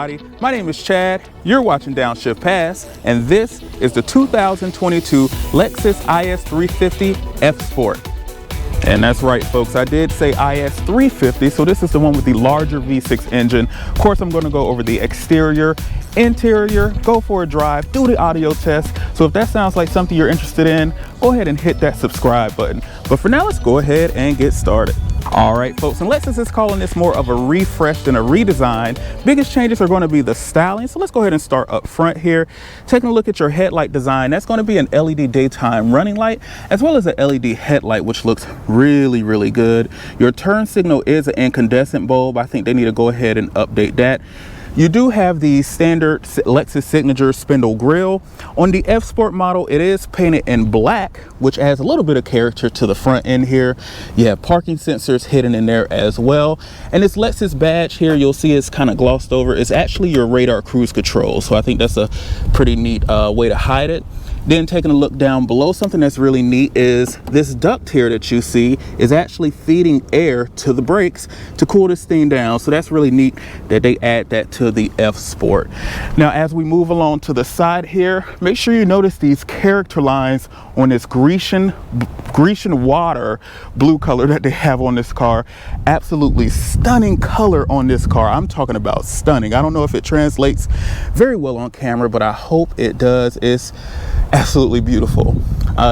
everybody, my name is Chad, you're watching Downshift Pass, and this is the 2022 Lexus IS350 F Sport. And that's right folks, I did say IS350, so this is the one with the larger V6 engine. Of course, I'm going to go over the exterior, interior, go for a drive, do the audio test. So if that sounds like something you're interested in, go ahead and hit that subscribe button. But for now, let's go ahead and get started. All right folks, and Lexus is calling this more of a refresh than a redesign. Biggest changes are going to be the styling, so let's go ahead and start up front here. Taking a look at your headlight design, that's going to be an LED daytime running light as well as an LED headlight, which looks really good. Your turn signal is an incandescent bulb. I think they need to go ahead and update that. You do have the standard Lexus signature spindle grille. On the F Sport model, it is painted in black, which adds a little bit of character to the front end here. You have parking sensors hidden in there as well. And this Lexus badge here, you'll see it's kind of glossed over. It's actually your radar cruise control. So I think that's a pretty neat way to hide it. Then taking a look down below, something that's really neat is this duct here that you see is actually feeding air to the brakes to cool this thing down. So that's really neat that they add that to the F Sport. Now, as we move along to the side here, make sure you notice these character lines on this Grecian water blue color that they have on this car. Absolutely stunning color on this car. I'm talking about stunning. I don't know if it translates very well on camera, but I hope it does. It's absolutely beautiful.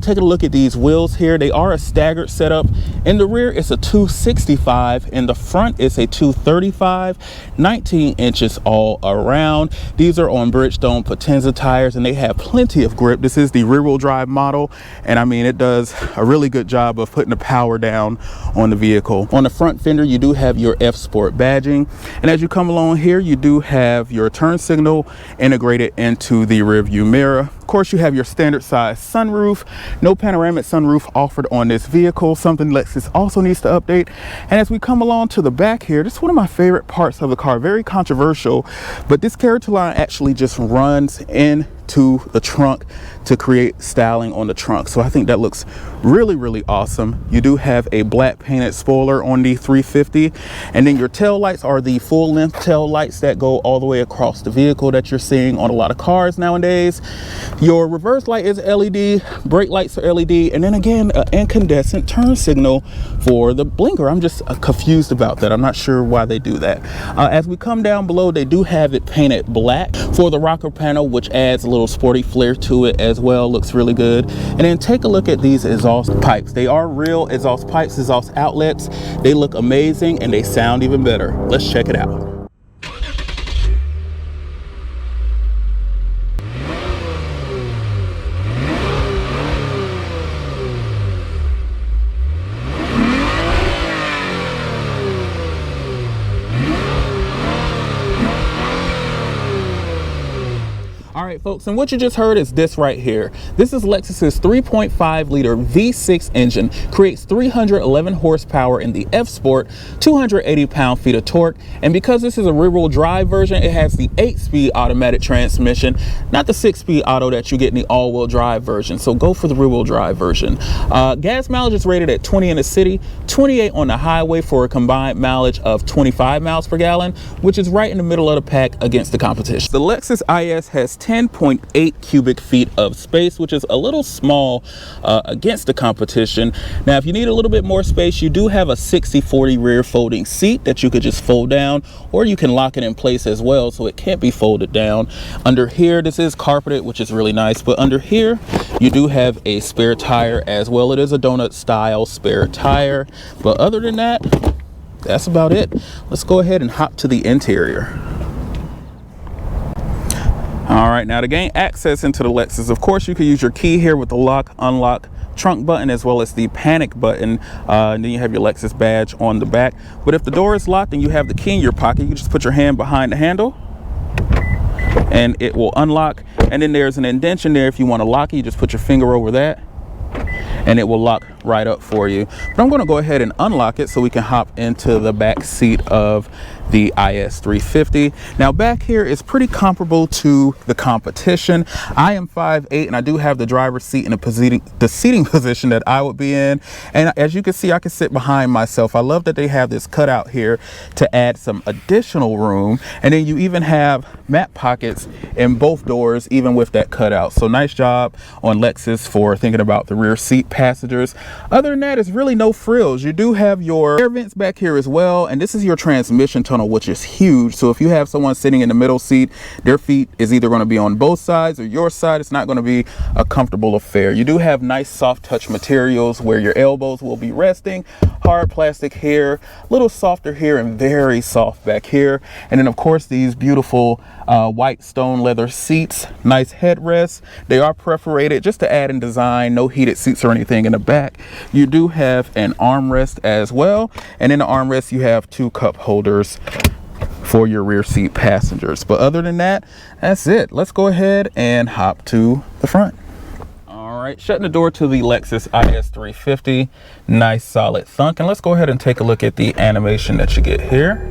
Taking a look at these wheels here, they are a staggered setup. In the rear, it's a 265. In the front, it's a 235, 19 inches all around. These are on Bridgestone Potenza tires, and they have plenty of grip. This is the rear-wheel drive model, and I mean, it does a really good job of putting the power down on the vehicle. On the front fender, you do have your F Sport badging, and as you come along here, you do have your turn signal integrated into the rear view mirror. Of course, you have your standard size sunroof. No panoramic sunroof offered on this vehicle, something Lexus also needs to update. And as we come along to the back here, this is one of my favorite parts of the car. Very controversial, but this character line actually just runs into the trunk to create styling on the trunk. So I think that looks really awesome. You do have a black painted spoiler on the 350, and then your tail lights are the full length tail lights that go all the way across the vehicle that you're seeing on a lot of cars nowadays. Your reverse light is LED, brake lights are LED, and then again an incandescent turn signal for the blinker. I'm just confused about that. I'm not sure why they do that. As we come down below, they do have it painted black for the rocker panel, which adds a little sporty flair to it as well. Looks really good. And then take a look at these exhaust pipes. They are real exhaust pipes, exhaust outlets. They look amazing and they sound even better. Let's check it out. All right folks, and what you just heard is this right here. This is Lexus's 3.5 liter V6 engine, creates 311 horsepower in the F Sport, 280 pound-feet of torque, and because this is a rear-wheel drive version, it has the 8-speed automatic transmission, not the 6-speed auto that you get in the all-wheel drive version. So go for the rear-wheel drive version. Gas mileage is rated at 20 in the city, 28 on the highway for a combined mileage of 25 miles per gallon, which is right in the middle of the pack against the competition. The Lexus IS has 10.8 cubic feet of space, which is a little small against the competition. Now, if you need a little bit more space, you do have a 60/40 rear folding seat that you could just fold down, or you can lock it in place as well so it can't be folded down. Under here, this is carpeted, which is really nice, but under here you do have a spare tire as well. It is a donut style spare tire, but other than that, that's about it. Let's go ahead and hop to the interior. All right, now to gain access into the Lexus, of course, you can use your key here with the lock, unlock, trunk button, as well as the panic button. And then you have your Lexus badge on the back. But if the door is locked and you have the key in your pocket, you can just put your hand behind the handle and it will unlock. And then there's an indentation there. If you want to lock it, you just put your finger over that and it will lock right up for you. But I'm going to go ahead and unlock it so we can hop into the back seat of the IS350. Now back here is pretty comparable to the competition. I am 5'8", and I do have the driver's seat in the seating position that I would be in. And as you can see, I can sit behind myself. I love that they have this cutout here to add some additional room. And then you even have map pockets in both doors, even with that cutout. So nice job on Lexus for thinking about the rear seat passengers. Other than that, it's really no frills. You do have your air vents back here as well. And this is your transmission tunnel, which is huge. So if you have someone sitting in the middle seat, their feet is either going to be on both sides or your side. It's not going to be a comfortable affair. You do have nice soft touch materials where your elbows will be resting. Hard plastic here, a little softer here, and very soft back here. And then of course these beautiful white stone leather seats, nice headrests. They are perforated just to add in design. No heated seats or anything in the back. You do have an armrest as well, and in the armrest you have 2 cup holders for your rear seat passengers. But other than that, that's it. Let's go ahead and hop to the front. All right, shutting the door to the Lexus IS350. Nice solid thunk. And let's go ahead and take a look at the animation that you get here.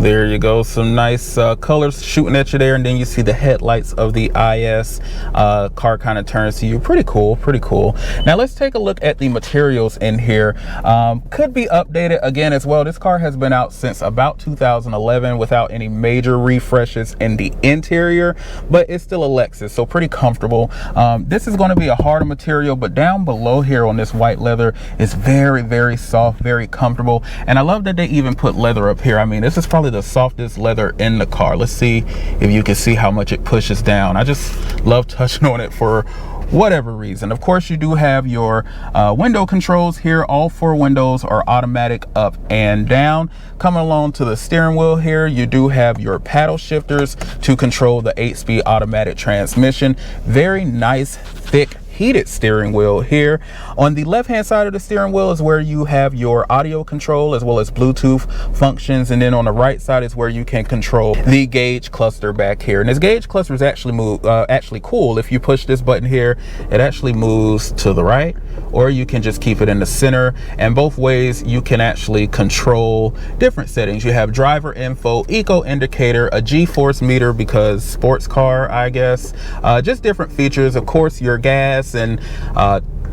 There you go, some nice colors shooting at you there, and then you see the headlights of the IS. Car kind of turns to you. Pretty cool, pretty cool. Now let's take a look at the materials in here. Could be updated again as well. This car has been out since about 2011 without any major refreshes in the interior, but it's still a Lexus, so pretty comfortable. This is going to be a harder material, but down below here on this white leather is very, very soft, very comfortable. And I love that they even put leather up here. I mean, this is probably the softest leather in the car. Let's see if you can see how much it pushes down. I just love touching on it for whatever reason. Of course, you do have your window controls here. All 4 windows are automatic up and down. Coming along to the steering wheel here, you do have your paddle shifters to control the 8-speed automatic transmission. Very nice, thick, heated steering wheel here. On the left hand side of the steering wheel is where you have your audio control as well as Bluetooth functions, and then on the right side is where you can control the gauge cluster back here. And this gauge cluster is actually cool. If you push this button here, it actually moves to the right, or you can just keep it in the center. And both ways you can actually control different settings. You have driver info, eco indicator, a G-force meter because sports car, I guess, just different features. Of course, your gas and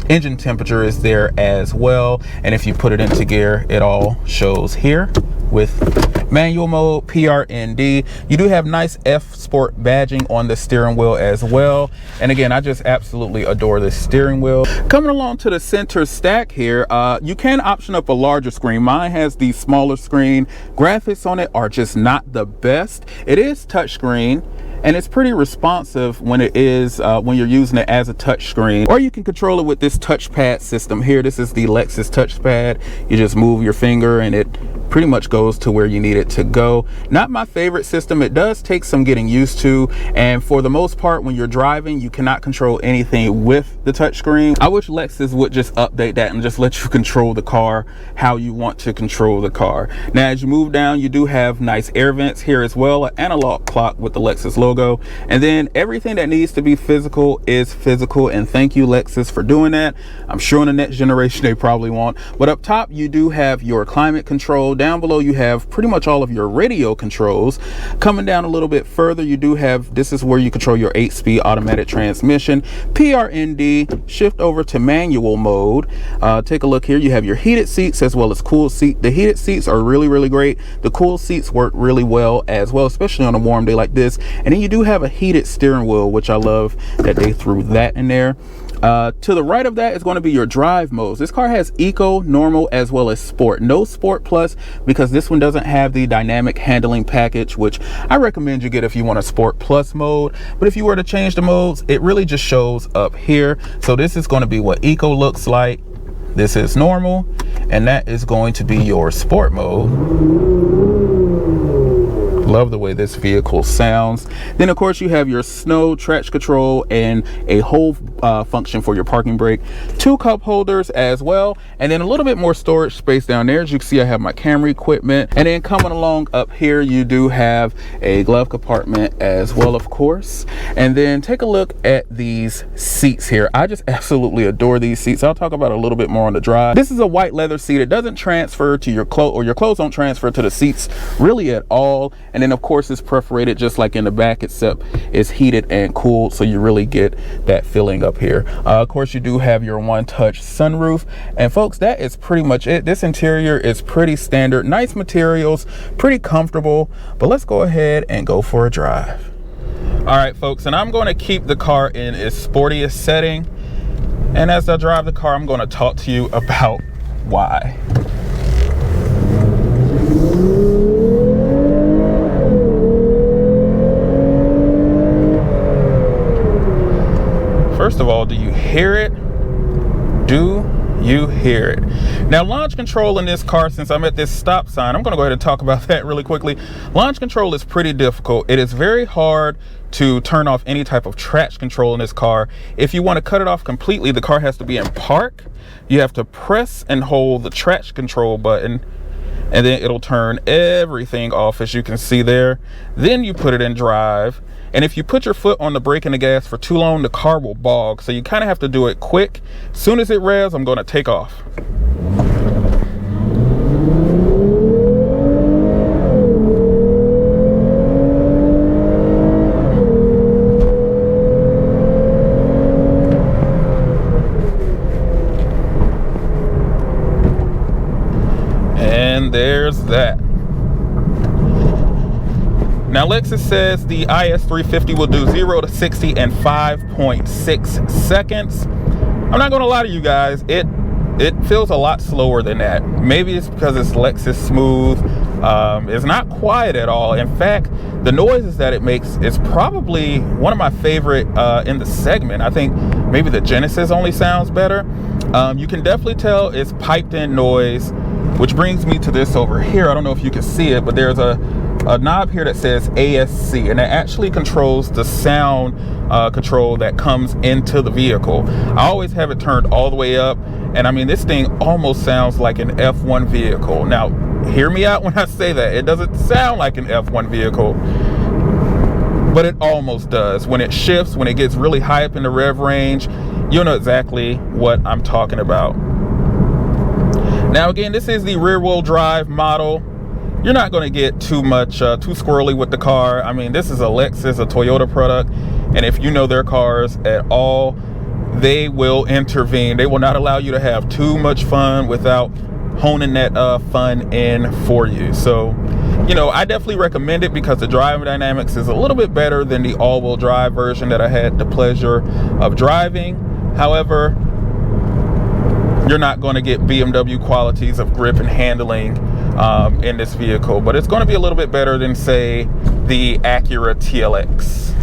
engine temperature is there as well, and if you put it into gear, it all shows here with manual mode, PRND. You do have nice F Sport badging on the steering wheel as well, and again, I just absolutely adore this steering wheel. Coming along to the center stack here, you can option up a larger screen. Mine has the smaller screen. Graphics on it are just not the best. It is touchscreen, and it's pretty responsive when it is when you're using it as a touch screen, or you can control it with this touchpad system here. This is the Lexus touchpad. You just move your finger and it pretty much goes to where you need it to go. Not my favorite system. It does take some getting used to, and for the most part when you're driving you cannot control anything with the touchscreen. I wish Lexus would just update that and just let you control the car how you want to control the car. Now as you move down, you do have nice air vents here as well, an analog clock with the Lexus logo, and then everything that needs to be physical is physical, and thank you Lexus for doing that. I'm sure in the next generation they probably won't. But up top you do have your climate control. Down below you have pretty much all of your radio controls. Coming down a little bit further, you do have, this is where you control your 8-speed automatic transmission, PRND, shift over to manual mode. Take a look here, you have your heated seats as well as cool seat. The heated seats are really, really great. The cool seats work really well as well, especially on a warm day like this. And then you do have a heated steering wheel, which I love that they threw that in there. To the right of that is going to be your drive modes. This car has eco, normal, as well as sport. No sport plus, because this one doesn't have the dynamic handling package, which I recommend you get if you want a sport plus mode. But if you were to change the modes, it really just shows up here. So this is going to be what eco looks like. This is normal, and that is going to be your sport mode. love the way this vehicle sounds. Then of course you have your snow traction control and a hold function for your parking brake, 2 cup holders as well, and then a little bit more storage space down there. As you can see, I have my camera equipment, and then coming along up here you do have a glove compartment as well, of course. And then take a look at these seats here. I just absolutely adore these seats. I'll talk about it a little bit more on the drive. This is a white leather seat. It doesn't transfer to your clothes, or your clothes don't transfer to the seats really at all. And then of course it's perforated just like in the back, except it's heated and cooled, so you really get that feeling up here. Of course you do have your one-touch sunroof, and folks, that is pretty much it. This interior is pretty standard, nice materials, pretty comfortable. But let's go ahead and go for a drive. All right folks, and I'm going to keep the car in its sportiest setting, and as I drive the car I'm going to talk to you about why. First of all, do you hear it? Do you hear it? Now, launch control in this car, since I'm at this stop sign, I'm going to go ahead and talk about that really quickly. Launch control is pretty difficult. It is very hard to turn off any type of traction control in this car. If you want to cut it off completely, the car has to be in park. You have to press and hold the traction control button, and then it'll turn everything off, as you can see there. Then you put it in drive, and if you put your foot on the brake and the gas for too long, the car will bog. So you kind of have to do it quick. As soon as it revs, I'm going to take off. And there's that. Now Lexus says the IS350 will do 0 to 60 in 5.6 seconds. I'm not gonna lie to you guys, it feels a lot slower than that. Maybe it's because it's Lexus Smooth. It's not quiet at all. In fact, the noises that it makes is probably one of my favorite in the segment. I think maybe the Genesis only sounds better. You can definitely tell it's piped in noise, which brings me to this over here. I don't know if you can see it, but there's a knob here that says ASC, and it actually controls the sound control that comes into the vehicle. I always have it turned all the way up, and I mean, this thing almost sounds like an F1 vehicle. Now, hear me out when I say that. It doesn't sound like an F1 vehicle, but it almost does. When it shifts, when it gets really high up in the rev range, you'll know exactly what I'm talking about. Now again, this is the rear wheel drive model. You're not going to get too much too squirrely with the car. I mean, this is a Lexus, a Toyota product, and if you know their cars at all, they will intervene. They will not allow you to have too much fun without honing that fun in for you. So, you know, I definitely recommend it because the driving dynamics is a little bit better than the all-wheel drive version that I had the pleasure of driving. However, you're not going to get BMW qualities of grip and handling in this vehicle, but it's going to be a little bit better than, say, the Acura TLX.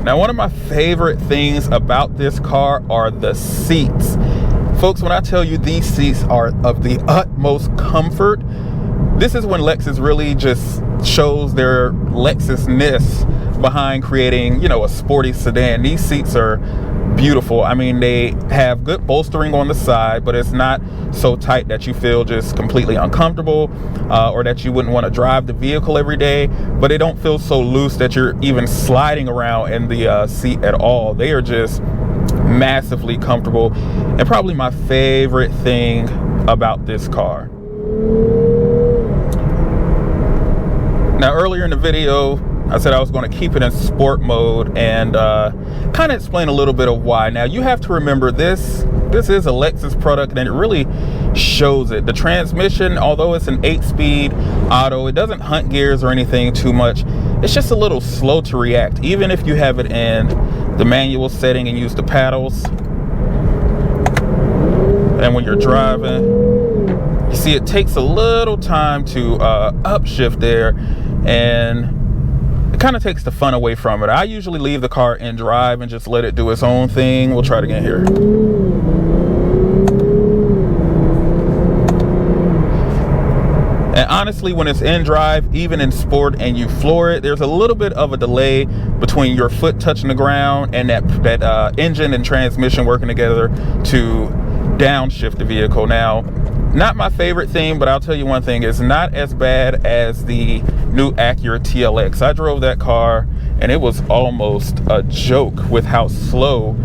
Now, one of my favorite things about this car are the seats. Folks, when I tell you these seats are of the utmost comfort, this is when Lexus really just shows their Lexus-ness behind creating, you know, a sporty sedan. These seats are beautiful. I mean, they have good bolstering on the side, but it's not so tight that you feel just completely uncomfortable or that you wouldn't want to drive the vehicle every day, but they don't feel so loose that you're even sliding around in the seat at all. They are just massively comfortable, and probably my favorite thing about this car. Now, earlier in the video, I said I was going to keep it in sport mode and kind of explain a little bit of why. Now, you have to remember this is a Lexus product, and it really shows it. The transmission, although it's an 8-speed auto, it doesn't hunt gears or anything too much. It's just a little slow to react, even if you have it in the manual setting and use the paddles. And when you're driving, you see it takes a little time to upshift there, and it kind of takes the fun away from it. I usually leave the car in drive and just let it do its own thing. We'll try it again here. And honestly, when it's in drive, even in sport, and you floor it, there's a little bit of a delay between your foot touching the ground and that engine and transmission working together to downshift the vehicle. Now, not my favorite thing, but I'll tell you one thing, it's not as bad as the new Acura TLX. I drove that car and it was almost a joke with how slow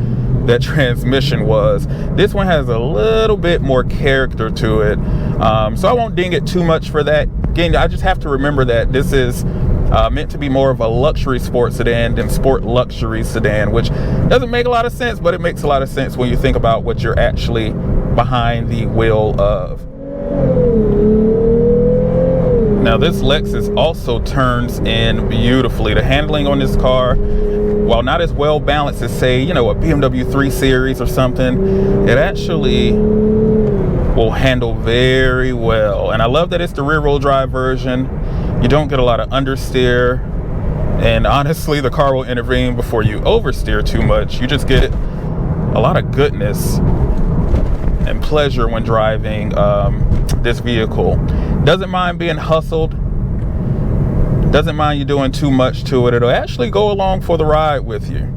that transmission was. This one has a little bit more character to it, so I won't ding it too much for that. Again, I just have to remember that this is meant to be more of a luxury sports sedan than sport luxury sedan, which doesn't make a lot of sense, but it makes a lot of sense when you think about what you're actually behind the wheel of. Now this Lexus also turns in beautifully. The handling on this car, while not as well balanced as, say, you know, a BMW 3 Series or something, it actually will handle very well. And I love that it's the rear-wheel drive version. You don't get a lot of understeer, and honestly, the car will intervene before you oversteer too much. You just get a lot of goodness and pleasure when driving this vehicle. Doesn't mind being hustled, doesn't mind you doing too much to it. It'll actually go along for the ride with you.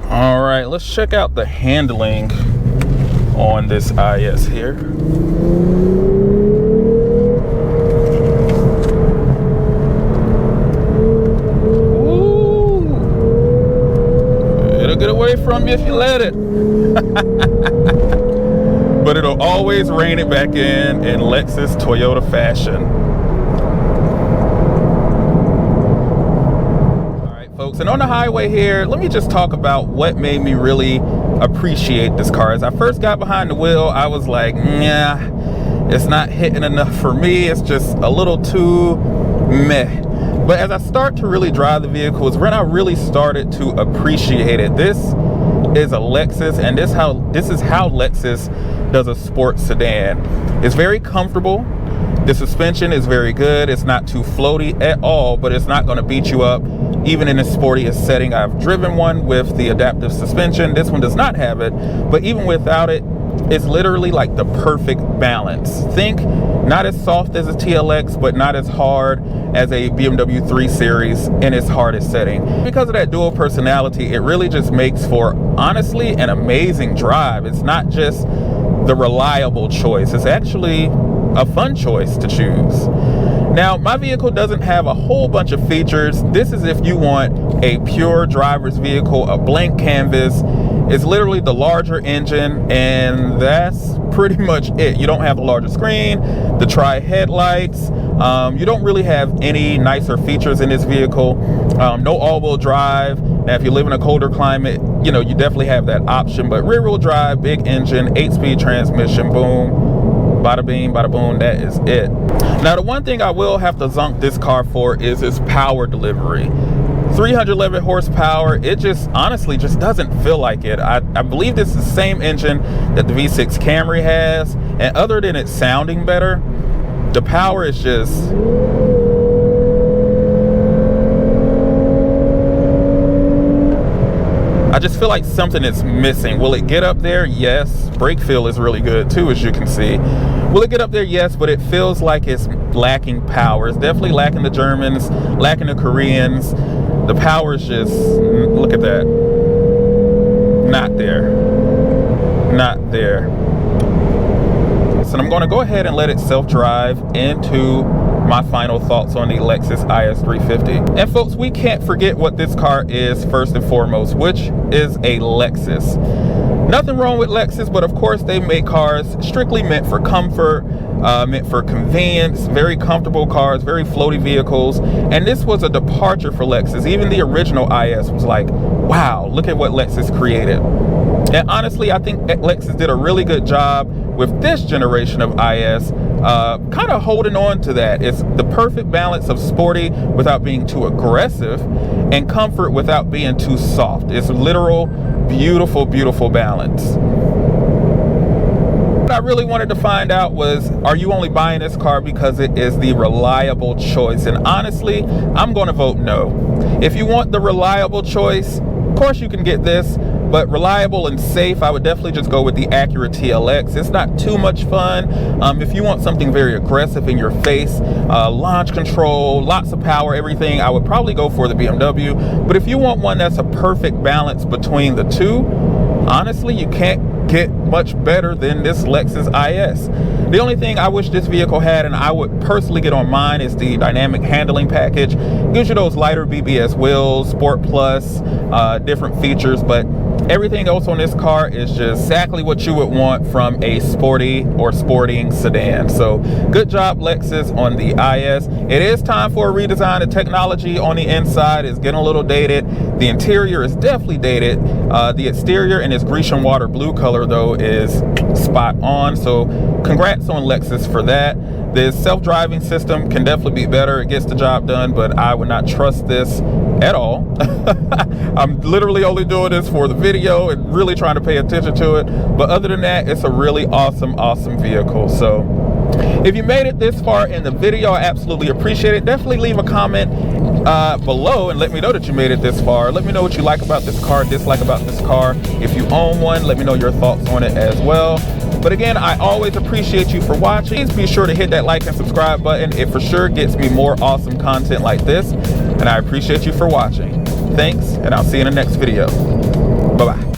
All right, let's check out the handling on this IS here. Ooh, it'll get away from you if you let it. But it'll always rein it back in Lexus Toyota fashion. All right, folks, and on the highway here, let me just talk about what made me really appreciate this car. As I first got behind the wheel, I was like, nah, it's not hitting enough for me. It's just a little too meh. But as I start to really drive the vehicle is when I really started to appreciate it. This is a Lexus, and this is how Lexus does a sports sedan. It's very comfortable. The suspension is very good. It's not too floaty at all, but it's not going to beat you up even in the sportiest setting. I've driven one with the adaptive suspension. This one does not have it, but even without it, it's literally like the perfect balance. Think not as soft as a TLX, but not as hard as a BMW 3 Series in its hardest setting. Because of that dual personality, it really just makes for, honestly, an amazing drive. It's not just the reliable choice. It's actually a fun choice to choose. Now, my vehicle doesn't have a whole bunch of features. This is if you want a pure driver's vehicle, a blank canvas. It's literally the larger engine, and that's pretty much it. You don't have the larger screen, the tri-headlights. You don't really have any nicer features in this vehicle. No all-wheel drive. Now, if you live in a colder climate, you know, you definitely have that option, but rear-wheel drive, big engine, 8-speed transmission, boom. Bada bing, bada boom, that is it. Now, the one thing I will have to zunk this car for is its power delivery. 311 horsepower, it just honestly just doesn't feel like it. I believe this is the same engine that the V6 Camry has, and other than it sounding better, the power is just... I just feel like something is missing. Will it get up there? Yes. Brake feel is really good too, as you can see. Will it get up there? Yes, but it feels like it's lacking power. It's definitely lacking the Germans, lacking the Koreans. The power is just, look at that. Not there. Not there. So I'm going to go ahead and let it self-drive into my final thoughts on the Lexus IS350. And folks, we can't forget what this car is first and foremost, which is a Lexus. Nothing wrong with Lexus, but of course they make cars strictly meant for comfort, meant for convenience, very comfortable cars, very floaty vehicles. And this was a departure for Lexus. Even the original IS was like, wow, look at what Lexus created. And honestly, I think Lexus did a really good job with this generation of IS, kind of holding on to that. It's the perfect balance of sporty without being too aggressive and comfort without being too soft. It's a literal beautiful, beautiful balance. I really wanted to find out was, are you only buying this car because it is the reliable choice? And honestly, I'm going to vote no. If you want the reliable choice, of course you can get this, but reliable and safe, I would definitely just go with the Acura TLX. It's not too much fun. If you want something very aggressive in your face, launch control, lots of power, everything, I would probably go for the BMW. But if you want one that's a perfect balance between the two, honestly, you can't get much better than this Lexus IS. The only thing I wish this vehicle had, and I would personally get on mine, is the dynamic handling package. It gives you those lighter BBS wheels, Sport Plus, different features, but everything else on this car is just exactly what you would want from a sporty or sporting sedan. So good job, Lexus, on the IS. It is time for a redesign. The technology on the inside is getting a little dated. The interior is definitely dated. The exterior in its Grecian water blue color, though, is spot on. So congrats on Lexus for that. The self-driving system can definitely be better. It gets the job done, but I would not trust this at all. I'm literally only doing this for the video and really trying to pay attention to it. But other than that, it's a really awesome vehicle. So if you made it this far in the video, I absolutely appreciate it. Definitely leave a comment below and let me know that you made it this far. Let me know what you like about this car, dislike about this car. If you own one, let me know your thoughts on it as well. But again, I always appreciate you for watching. Please be sure to hit that like and subscribe button. It for sure gets me more awesome content like this. And I appreciate you for watching. Thanks, and I'll see you in the next video. Bye-bye.